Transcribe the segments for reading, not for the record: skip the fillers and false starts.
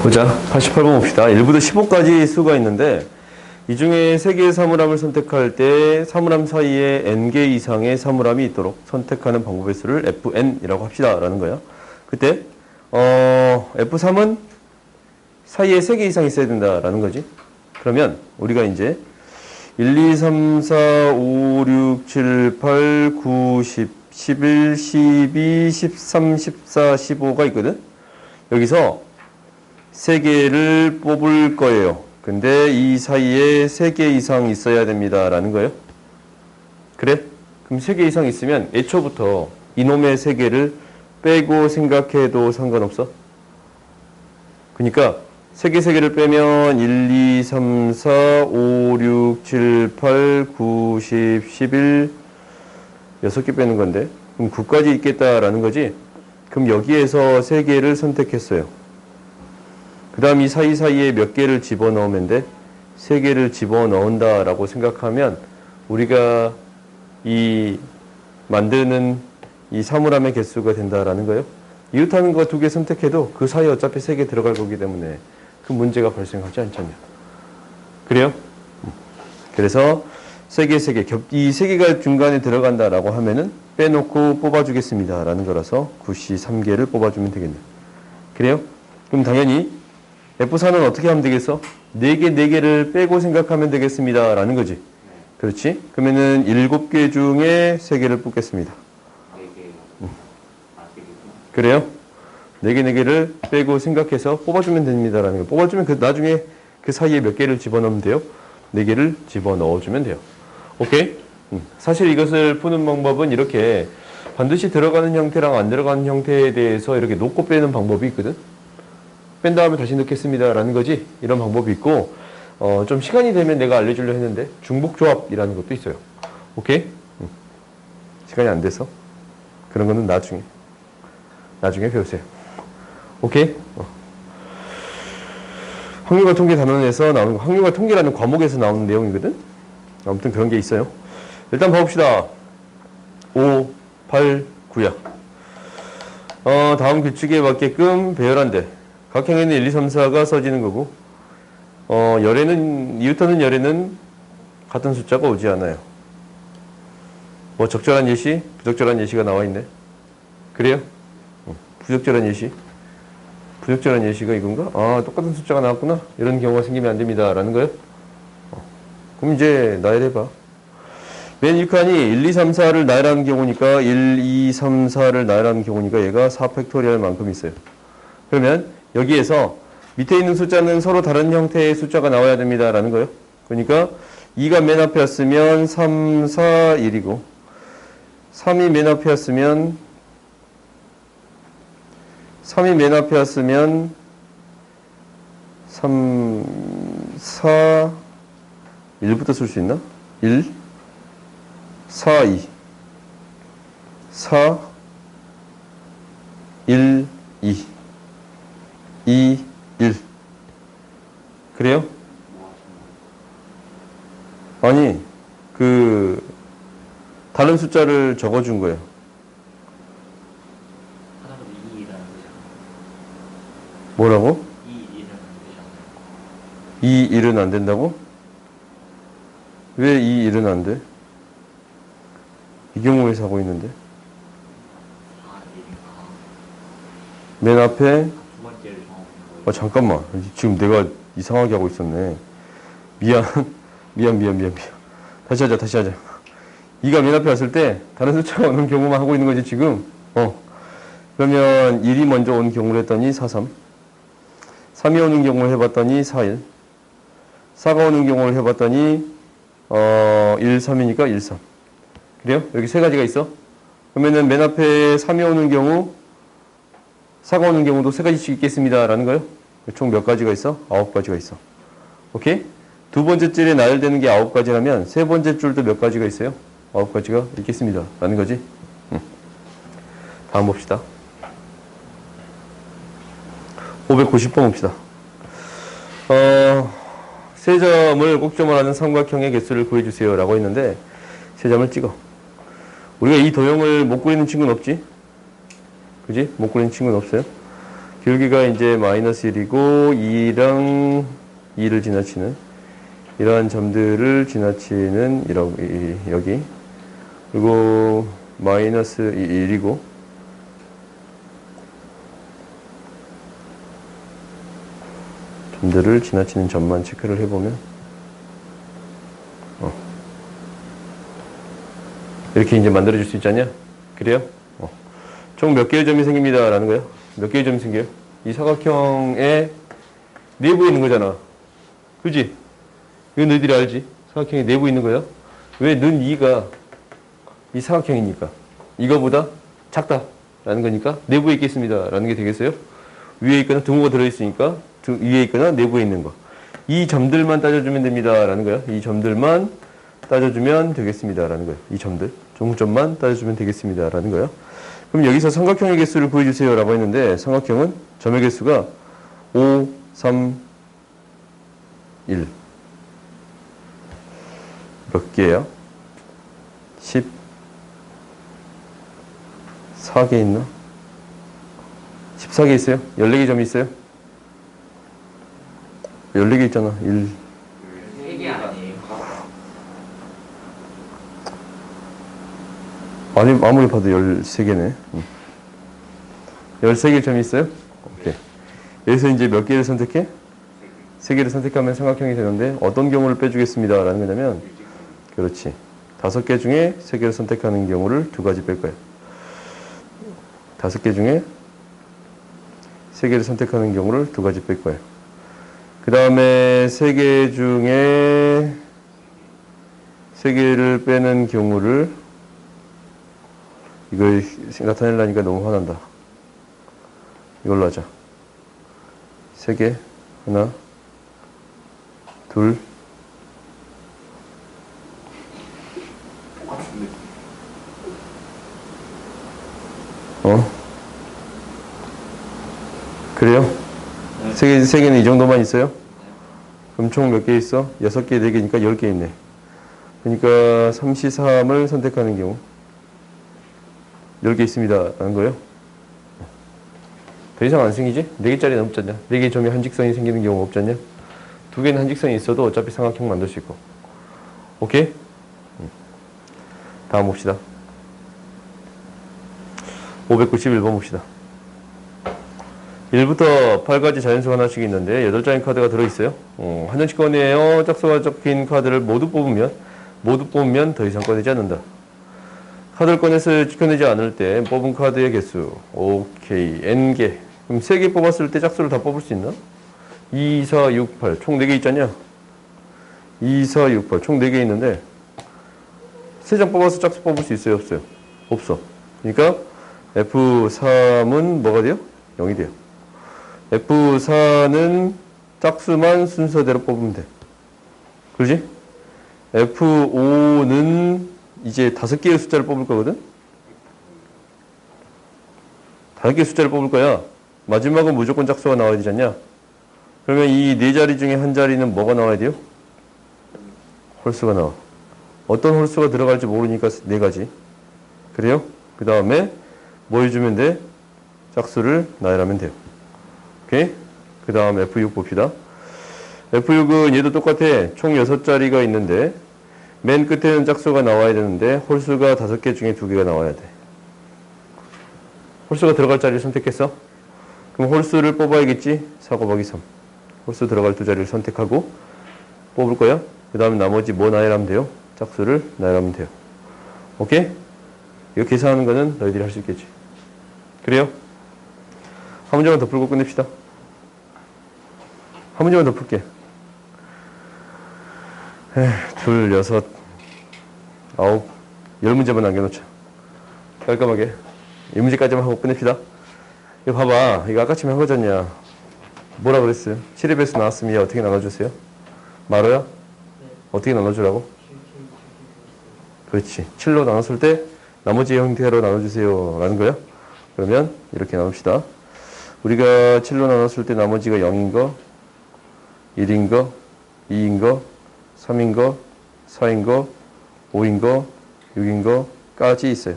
보자. 88번 봅시다. 1부터 15까지 수가 있는데 이 중에 3개의 사물함을 선택할 때 사물함 사이에 n개 이상의 사물함이 있도록 선택하는 방법의 수를 fn이라고 합시다 라는 거야. 그때 f3은 사이에 3개 이상 있어야 된다라는 거지. 그러면 우리가 이제 1, 2, 3, 4, 5, 6, 7, 8, 9, 10, 11, 12, 13, 14, 15가 있거든. 여기서 3개를 뽑을 거예요. 근데 이 사이에 3개 이상 있어야 됩니다 라는 거예요. 그래? 그럼 3개 이상 있으면 애초부터 이놈의 3개를 빼고 생각해도 상관없어. 그러니까 3개를 빼면 1, 2, 3, 4, 5, 6, 7, 8, 9, 10, 11 6개 빼는 건데 그럼 9까지 있겠다라는 거지. 그럼 여기에서 3개를 선택했어요. 그 다음 이 사이사이에 몇 개를 집어넣으면 돼? 3개를 집어넣는다 라고 생각하면 우리가 이 만드는 이 사물함의 개수가 된다라는 거예요. 이웃하는 거 2개 선택해도 그 사이에 어차피 3개 들어갈 거기 때문에 그 문제가 발생하지 않잖냐. 그래요? 그래서 3개, 이 3개가 중간에 들어간다라고 하면은 빼놓고 뽑아주겠습니다 라는 거라서 9C 3개를 뽑아주면 되겠네. 그래요? 그럼 당연히 F4는 어떻게 하면 되겠어? 4개를 빼고 생각하면 되겠습니다 라는 거지. 그렇지? 그러면은 7개 중에 3개를 뽑겠습니다. 그래요? 4개를 빼고 생각해서 뽑아주면 됩니다 라는 거. 뽑아주면 나중에 그 사이에 몇 개를 집어넣으면 돼요? 4개를 집어넣어주면 돼요. 오케이? 사실 이것을 푸는 방법은 이렇게 반드시 들어가는 형태랑 안 들어가는 형태에 대해서 이렇게 놓고 빼는 방법이 있거든? 뺀 다음에 다시 넣겠습니다 라는 거지. 이런 방법이 있고 좀 시간이 되면 내가 알려주려 했는데 중복조합이라는 것도 있어요. 오케이? 시간이 안 돼서 그런 거는 나중에 배우세요. 오케이? 확률과 통계 단원에서 나오는 거, 확률과 통계라는 과목에서 나오는 내용이거든? 아무튼 그런 게 있어요. 일단 봐봅시다. 5, 8, 9야. 다음 규칙에 맞게끔 배열한대. 각 행에는 1, 2, 3, 4가 써지는 거고, 이웃하는 열에는 같은 숫자가 오지 않아요. 뭐, 적절한 예시, 부적절한 예시가 나와 있네. 그래요? 부적절한 예시. 부적절한 예시가 이건가? 아, 똑같은 숫자가 나왔구나. 이런 경우가 생기면 안 됩니다. 라는 거예요. 그럼 이제 나열해봐. 맨 1칸이 1, 2, 3, 4를 나열하는 경우니까 1, 2, 3, 4를 나열하는 경우니까 얘가 4팩토리얼 만큼 있어요. 그러면 여기에서 밑에 있는 숫자는 서로 다른 형태의 숫자가 나와야 됩니다. 라는 거예요. 그러니까 2가 맨 앞에 왔으면 3, 4, 1이고 3이 맨 앞에 왔으면 3, 4, 1부터 쓸 수 있나? 1, 4, 2, 4, 1, 2, 2, 1. 그래요? 아니, 다른 숫자를 적어준 거예요. 뭐라고? 2, 1은 안 된다고? 왜 2, 1은 안 돼? 이 경우에서 하고 있는데. 맨 앞에 잠깐만. 지금 내가 이상하게 하고 있었네. 미안. 다시 하자. 2가 맨 앞에 왔을 때 다른 숫자가 오는 경우만 하고 있는 거지 지금. 그러면 1이 먼저 온 경우를 했더니 4, 3. 3이 오는 경우를 해봤더니 4, 1. 4가 오는 경우를 해봤더니 1, 3이니까 1, 3. 그래요? 여기 3가지가 있어. 그러면은 맨 앞에 3이 오는 경우, 4가 오는 경우도 3가지씩 있겠습니다. 라는 거예요. 총 몇 가지가 있어? 9가지가 있어. 오케이? 두 번째 줄에 나열되는 게 9가지라면 세 번째 줄도 몇 가지가 있어요? 9가지가 있겠습니다. 라는 거지. 다음 봅시다. 590번 봅시다. 세 점을 꼭점을 하는 삼각형의 개수를 구해주세요. 라고 했는데, 세 점을 찍어. 우리가 이 도형을 못 그리는 친구는 없지? 그지? 못 그리는 친구는 없어요? 기울기가 이제 마이너스 1이고 2랑 2를 지나치는 이러한 점들을 지나치는 여기 그리고 마이너스 1이고 점들을 지나치는 점만 체크를 해보면 이렇게 이제 만들어줄 수 있잖냐? 그래요? 총 몇 개의 점이 생깁니다. 라는 거예요. 몇 개의 점이 생겨요? 이 사각형의 내부에 있는 거잖아. 그지? 이거 너희들이 알지? 사각형의 내부에 있는 거예요. 왜 는 2가 이 사각형이니까. 이거보다 작다. 라는 거니까 내부에 있겠습니다. 라는 게 되겠어요? 위에 있거나 등호가 들어있으니까 위에 있거나 내부에 있는 거. 이 점들만 따져주면 됩니다. 라는 거예요. 이 점들만 따져주면 되겠습니다. 라는 거예요. 이 점들. 종점만 따져주면 되겠습니다. 라는 거예요. 그럼 여기서 삼각형의 개수를 구해주세요. 라고 했는데 삼각형은 점의 개수가 5, 3, 1. 몇 개예요? 14개 있나? 14개 있어요? 14개 점이 있어요? 14개 있잖아. 1. 3개 아니에요? 아니, 아무리 봐도 13개네. 13개 점이 있어요? 오케이. 여기서 이제 몇 개를 선택해? 3개를 선택하면 삼각형이 되는데 어떤 경우를 빼주겠습니다. 라는 거냐면 그렇지. 5개 중에 3개를 선택하는 경우를 2가지 뺄 거야. 5개 중에 3개를 선택하는 경우를 2가지 뺄 거야. 그 다음에 3개 중에 3개를 빼는 경우를 이걸 나타내려니까 너무 화난다. 이걸로 하자. 3개, 하나, 둘, 그래요? 네. 3개는 이 정도만 있어요? 그럼 총 몇 개 있어? 6개, 4개니까 10개 있네. 그러니까 33을 선택하는 경우 10개 있습니다. 라는 거예요. 더 이상 안 생기지? 4개짜리는 없잖냐? 4개 점이 한 직선이 생기는 경우가 없잖냐? 2개는 한 직선이 있어도 어차피 삼각형 만들 수 있고. 오케이? 다음 봅시다. 591번 봅시다. 1부터 8까지 자연수가 하나씩 있는데 8장의 카드가 들어있어요. 한 장씩 꺼내요. 짝수가 적힌 카드를 모두 뽑으면 더 이상 꺼내지 않는다. 카드를 꺼내서 꺼내지 않을 때 뽑은 카드의 개수. 오케이. N개. 그럼 3개 뽑았을 때 짝수를 다 뽑을 수 있나? 2, 4, 6, 8. 총 4개 있잖냐? 2, 4, 6, 8. 총 4개 있는데 3장 뽑아서 짝수 뽑을 수 있어요? 없어요? 없어. 그러니까 F3은 뭐가 돼요? 0이 돼요. F4는 짝수만 순서대로 뽑으면 돼. 그러지? F5는 이제 5개의 숫자를 뽑을 거거든? 5개의 숫자를 뽑을 거야. 마지막은 무조건 짝수가 나와야 되지 않냐? 그러면 이 4자리 중에 한 자리는 뭐가 나와야 돼요? 홀수가 나와. 어떤 홀수가 들어갈지 모르니까 4가지. 그래요? 그 다음에 뭐 해주면 돼? 짝수를 나열하면 돼요. 오케이? 그 다음 F6 봅시다. F6은 얘도 똑같아. 총 6자리가 있는데 맨 끝에는 짝수가 나와야 되는데 홀수가 5개 중에 2개가 나와야 돼. 홀수가 들어갈 자리를 선택했어? 그럼 홀수를 뽑아야겠지? 4 곱하기 3. 홀수 들어갈 2자리를 선택하고 뽑을 거야. 그 다음에 나머지 뭐 나열하면 돼요? 짝수를 나열하면 돼요. 오케이? 이거 계산하는 거는 너희들이 할 수 있겠지. 그래요? 한 문제만 더 풀고 끝냅시다. 한 문제만 더 풀게. 둘, 6, 9, 10문제만 남겨놓자. 깔끔하게. 이 문제까지만 하고 끝냅시다. 이거 봐봐. 이거 아까쯤에 한 거잖냐. 뭐라 그랬어요? 7의 배수 나왔으면 얘 어떻게 나눠주세요? 말어야? 네. 어떻게 나눠주라고? 그렇지. 7로 나눴을 때 나머지 형태로 나눠주세요. 라는 거야. 그러면 이렇게 나눕시다. 우리가 7로 나눴을 때 나머지가 0인 거, 1인 거, 2인 거, 3인 거, 4인 거, 5인 거, 6인 거까지 있어요.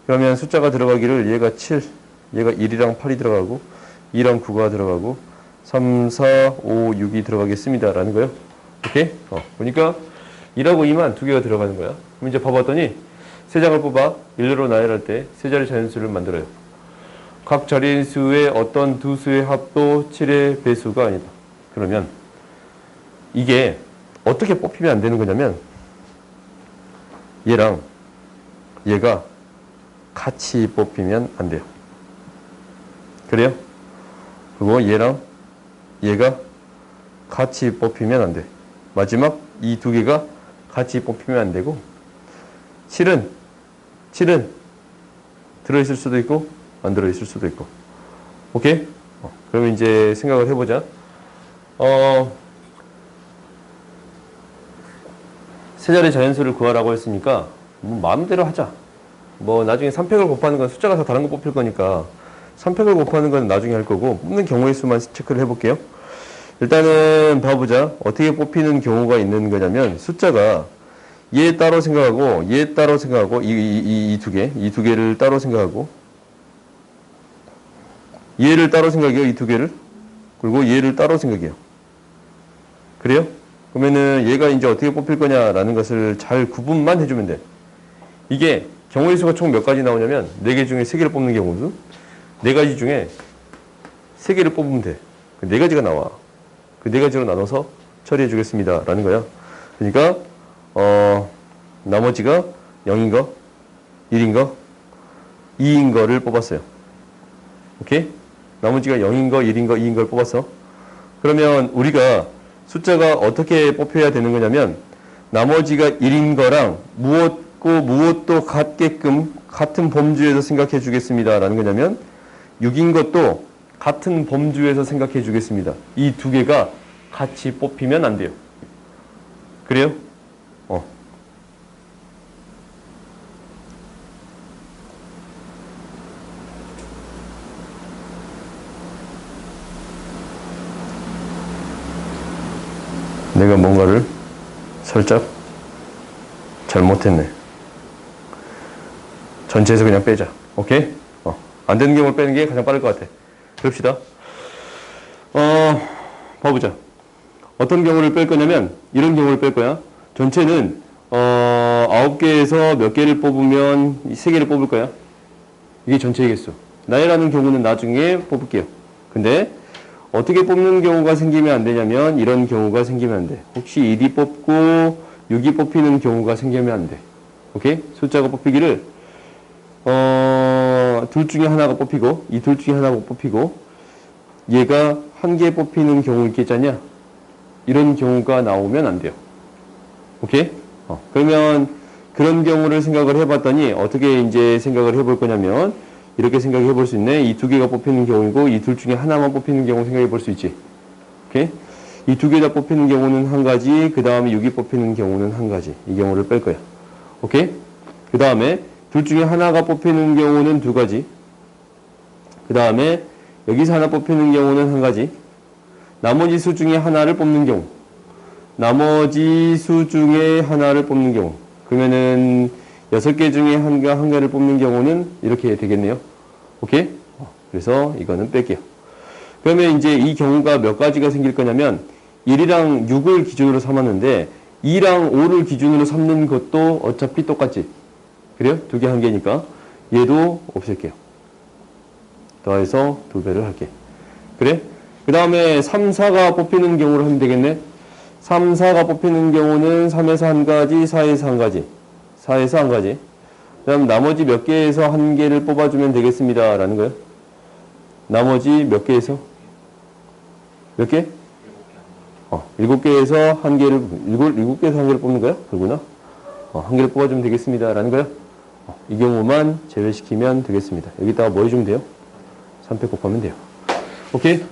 그러면 숫자가 들어가기를 얘가 7, 얘가 1이랑 8이 들어가고 2랑 9가 들어가고 3, 4, 5, 6이 들어가겠습니다. 라는 거예요. 오케이? 보니까 2라고 2만 두 개가 들어가는 거야. 그럼 이제 봐봤더니 세 장을 뽑아 1로 나열할 때 세 자리 자연수를 만들어요. 각 자리수의 어떤 두 수의 합도 7의 배수가 아니다. 그러면 이게 어떻게 뽑히면 안 되는 거냐면 얘랑 얘가 같이 뽑히면 안 돼요. 그래요? 그리고 얘랑 얘가 같이 뽑히면 안 돼. 마지막 이 두 개가 같이 뽑히면 안 되고 7은 들어있을 수도 있고 안 들어있을 수도 있고. 오케이? 그러면 이제 생각을 해보자. 세 자리 자연수를 구하라고 했으니까 뭐 마음대로 하자. 뭐 나중에 3팩을 곱하는 건 숫자가 다 다른 거 뽑힐 거니까 3팩을 곱하는 건 나중에 할 거고 뽑는 경우의 수만 체크를 해볼게요. 일단은 봐보자. 어떻게 뽑히는 경우가 있는 거냐면 숫자가 얘 따로 생각하고 얘 따로 생각하고 이 두 개를 따로 생각하고 얘를 따로 생각해요. 이 두 개를. 그리고 얘를 따로 생각해요. 그래요? 그러면은 얘가 이제 어떻게 뽑힐 거냐라는 것을 잘 구분만 해주면 돼. 이게 경우의 수가 총 몇 가지 나오냐면 4개 중에 3개를 뽑는 경우수 4가지 중에 3개를 뽑으면 돼. 그 4가지가 나와. 그 4가지로 나눠서 처리해 주겠습니다. 라는 거야. 그러니까 나머지가 0인 거, 1인 거, 2인 거를 뽑았어요. 오케이? 나머지가 0인 거, 1인 거, 2인 걸 뽑았어. 그러면 우리가 숫자가 어떻게 뽑혀야 되는 거냐면 나머지가 1인 거랑 무엇도 같게끔 같은 범주에서 생각해 주겠습니다. 라는 거냐면 6인 것도 같은 범주에서 생각해 주겠습니다. 이 두 개가 같이 뽑히면 안 돼요. 그래요? 내가 뭔가를 살짝 잘못했네. 전체에서 그냥 빼자. 오케이? 안 되는 경우를 빼는 게 가장 빠를 것 같아. 그럽시다. 봐보자. 어떤 경우를 뺄 거냐면 이런 경우를 뺄 거야. 전체는 9개에서 몇 개를 뽑으면 3개를 뽑을 거야. 이게 전체의 개수. 나열하는 경우는 나중에 뽑을게요. 근데 어떻게 뽑는 경우가 생기면 안 되냐면 이런 경우가 생기면 안 돼. 혹시 1이 뽑고 6이 뽑히는 경우가 생기면 안 돼. 오케이? 숫자가 뽑히기를 둘 중에 하나가 뽑히고 이 둘 중에 하나가 뽑히고 얘가 한 개 뽑히는 경우 있겠잖냐? 이런 경우가 나오면 안 돼요. 오케이? 그러면 그런 경우를 생각을 해봤더니 어떻게 이제 생각을 해볼 거냐면 이렇게 생각해 볼 수 있네. 이 두 개가 뽑히는 경우이고 이 둘 중에 하나만 뽑히는 경우 생각해 볼 수 있지. 오케이? 이 두 개 다 뽑히는 경우는 한 가지, 그 다음에 6이 뽑히는 경우는 한 가지. 이 경우를 뺄 거야. 오케이? 그 다음에 둘 중에 하나가 뽑히는 경우는 2가지. 그 다음에 여기서 하나 뽑히는 경우는 한 가지. 나머지 수 중에 하나를 뽑는 경우. 나머지 수 중에 하나를 뽑는 경우. 그러면은 6개 중에 한 개를 뽑는 경우는 이렇게 되겠네요. 오케이? 그래서 이거는 뺄게요. 그러면 이제 이 경우가 몇 가지가 생길 거냐면 1이랑 6을 기준으로 삼았는데 2랑 5를 기준으로 삼는 것도 어차피 똑같지. 그래요? 2개 한 개니까 얘도 없앨게요. 더해서 2배를 할게. 그래? 그 다음에 3, 4가 뽑히는 경우를 하면 되겠네. 3, 4가 뽑히는 경우는 3에서 한 가지, 4에서 한 가지. 4에서 한 가지. 그 다음 나머지 몇 개에서 한 개를 뽑아주면 되겠습니다. 라는 거예요. 나머지 몇 개에서? 몇 개? 7개에서 한 개를, 7개에서 한 개를 뽑는 거야? 그러구나. 한 개를 뽑아주면 되겠습니다. 라는 거예요. 이 경우만 제외시키면 되겠습니다. 여기다가 뭐 해주면 돼요? 3팩 곱하면 돼요. 오케이?